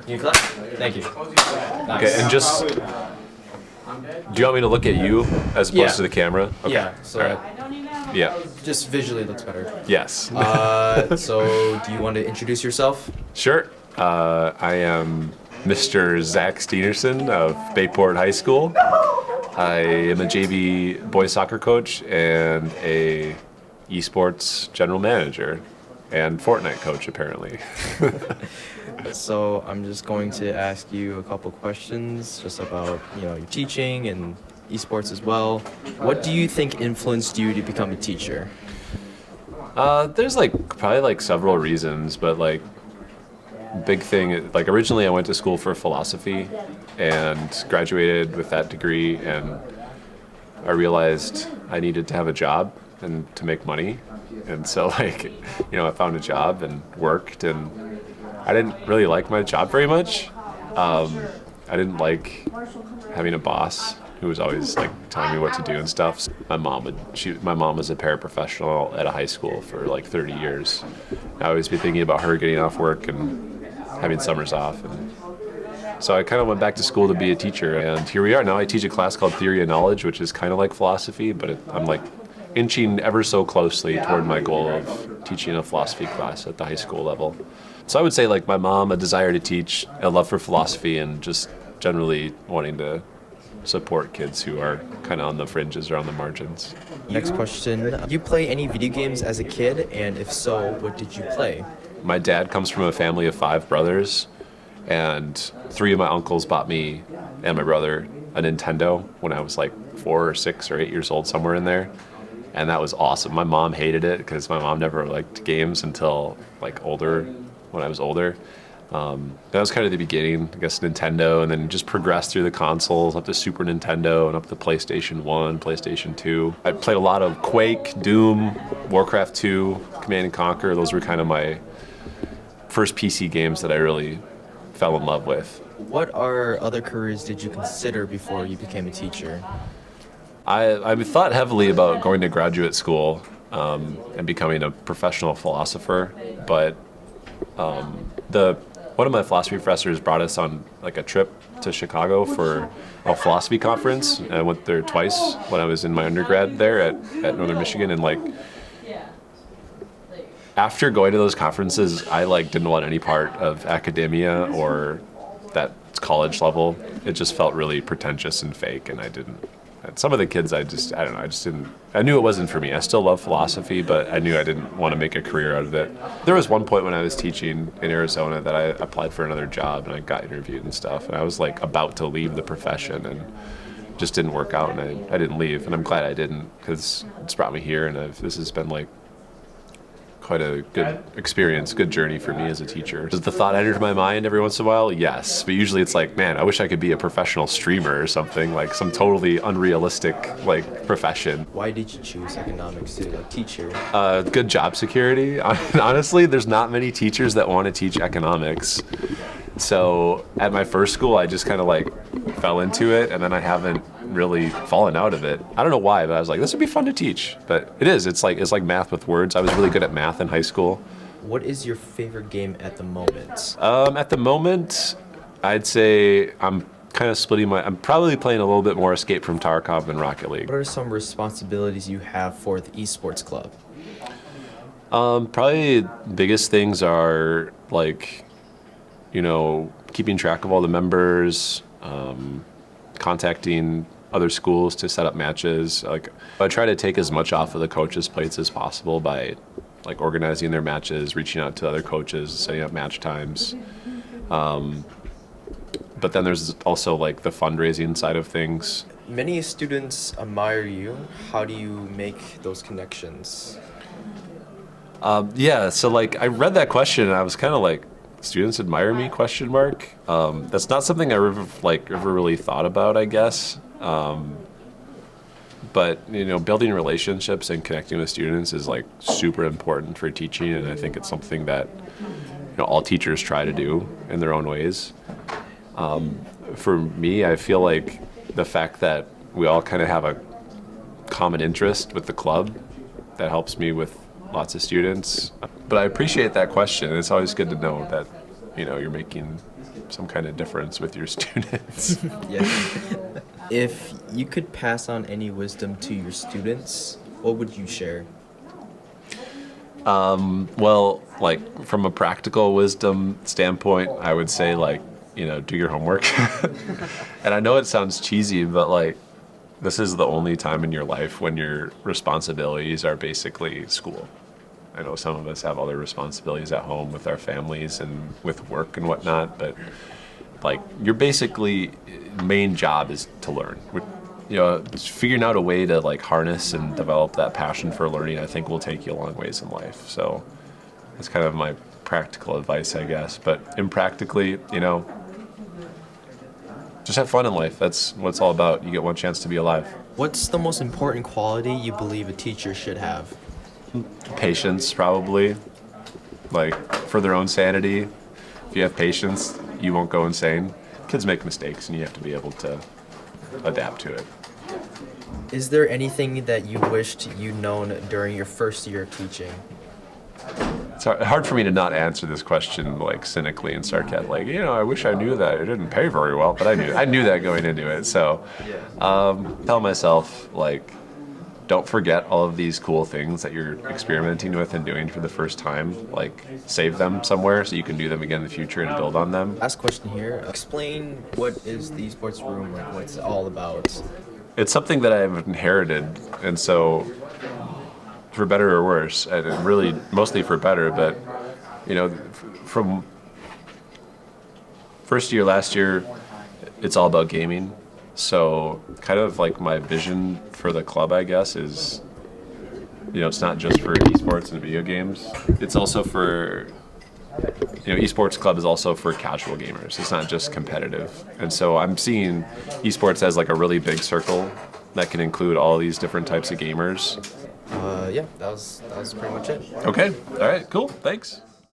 You clap? Thank you. Nice. Okay, and just, do you want me to look at you as opposed to the camera? Okay. Yeah, so All right. Yeah. just visually looks better. Yes. So do you want to introduce yourself? Sure. I am Mr. Stererson of Bayport High School. I am a JV boys soccer coach and a esports general manager and Fortnite coach, apparently. So I'm just going to ask you a couple questions just about, your teaching and esports as well. What do you think influenced you to become a teacher? There's probably several reasons, but big thing, originally I went to school for philosophy and graduated with that degree, and I realized I needed to have a job and to make money. And so I found a job and worked, and I didn't really like my job very much. I didn't like having a boss who was always telling me what to do and stuff. My mom was a paraprofessional at a high school for 30 years. I always be thinking about her getting off work and having summers off. And so I kind of went back to school to be a teacher, and here we are now. I teach a class called Theory of Knowledge, which is kind of like philosophy, but I'm inching ever so closely toward my goal of teaching a philosophy class at the high school level. So I would say my mom, a desire to teach, a love for philosophy, and just generally wanting to support kids who are kind of on the fringes or on the margins. Next question. Did you play any video games as a kid? And if so, what did you play? My dad comes from a family of 5 brothers, and 3 of my uncles bought me and my brother a Nintendo when I was 4 or 6 or 8 years old, somewhere in there. And that was awesome. My mom hated it because my mom never liked games until older, when I was older. That was kind of the beginning, I guess, Nintendo, and then just progressed through the consoles up to Super Nintendo and up to PlayStation 1, PlayStation 2. I played a lot of Quake, Doom, Warcraft 2, Command and Conquer. Those were kind of my first PC games that I really fell in love with. What other careers did you consider before you became a teacher? I thought heavily about going to graduate school and becoming a professional philosopher, but one of my philosophy professors brought us on a trip to Chicago for a philosophy conference. I went there twice when I was in my undergrad there at Northern Michigan, and after going to those conferences, I didn't want any part of academia or that college level. It just felt really pretentious and fake, and I didn't. And some of the kids, I just didn't. I knew it wasn't for me. I still love philosophy, but I knew I didn't want to make a career out of it. There was one point when I was teaching in Arizona that I applied for another job, and I got interviewed and stuff, and I was about to leave the profession, and just didn't work out, and I didn't leave, and I'm glad I didn't, because it's brought me here, and this has been quite a good experience, good journey for me as a teacher. Does the thought enter my mind every once in a while? Yes, but usually it's man, I wish I could be a professional streamer or something, some totally unrealistic profession. Why did you choose economics to teach here? Good job security. Honestly, there's not many teachers that want to teach economics. So at my first school, I just kind of fell into it, and then I haven't really fallen out of it. I don't know why, but I was this would be fun to teach. But it is. It's like math with words. I was really good at math in high school. What is your favorite game at the moment? At the moment, I'd say I'm kind of I'm probably playing a little bit more Escape from Tarkov than Rocket League. What are some responsibilities you have for the esports club? Probably the biggest things are keeping track of all the members, contacting other schools to set up matches. I try to take as much off of the coaches' plates as possible by organizing their matches, reaching out to other coaches, setting up match times. But then there's also the fundraising side of things. Many students admire you. How do you make those connections? So I read that question and I was kind of students admire me, question mark. That's not something I ever really thought about, I guess. But building relationships and connecting with students is super important for teaching, and I think it's something that all teachers try to do in their own ways. For me, I feel the fact that we all kind of have a common interest with the club that helps me with lots of students. But I appreciate that question. It's always good to know that you're making some kind of difference with your students. Yeah. If you could pass on any wisdom to your students, what would you share? Well, like from a practical wisdom standpoint, I would say like, do your homework. And I know it sounds cheesy, but like this is the only time in your life when your responsibilities are basically school. I know some of us have other responsibilities at home with our families and with work and whatnot, but like your basically main job is to learn. Just figuring out a way to like harness and develop that passion for learning, I think will take you a long ways in life. So that's kind of my practical advice, I guess. But impractically, just have fun in life. That's what it's all about. You get one chance to be alive. What's the most important quality you believe a teacher should have? Patience, probably. Like, for their own sanity. If you have patience, you won't go insane. Kids make mistakes, and you have to be able to adapt to it. Is there anything that you wished you'd known during your first year of teaching? It's hard for me to not answer this question like cynically and sarcastic. Like, I wish I knew that. It didn't pay very well, but I knew that going into it. So, tell myself like, don't forget all of these cool things that you're experimenting with and doing for the first time. Like, save them somewhere so you can do them again in the future and build on them. Last question here. Explain what is the esports room, like what's it all about? It's something that I've inherited, and so for better or worse, and really mostly for better, but from first year last year, it's all about gaming. So kind of like my vision for the club, I guess, is it's not just for esports and video games. It's also for esports club is also for casual gamers. It's not just competitive. And so I'm seeing esports as like a really big circle that can include all these different types of gamers. Yeah, that was pretty much it. Okay. All right. Cool. Thanks.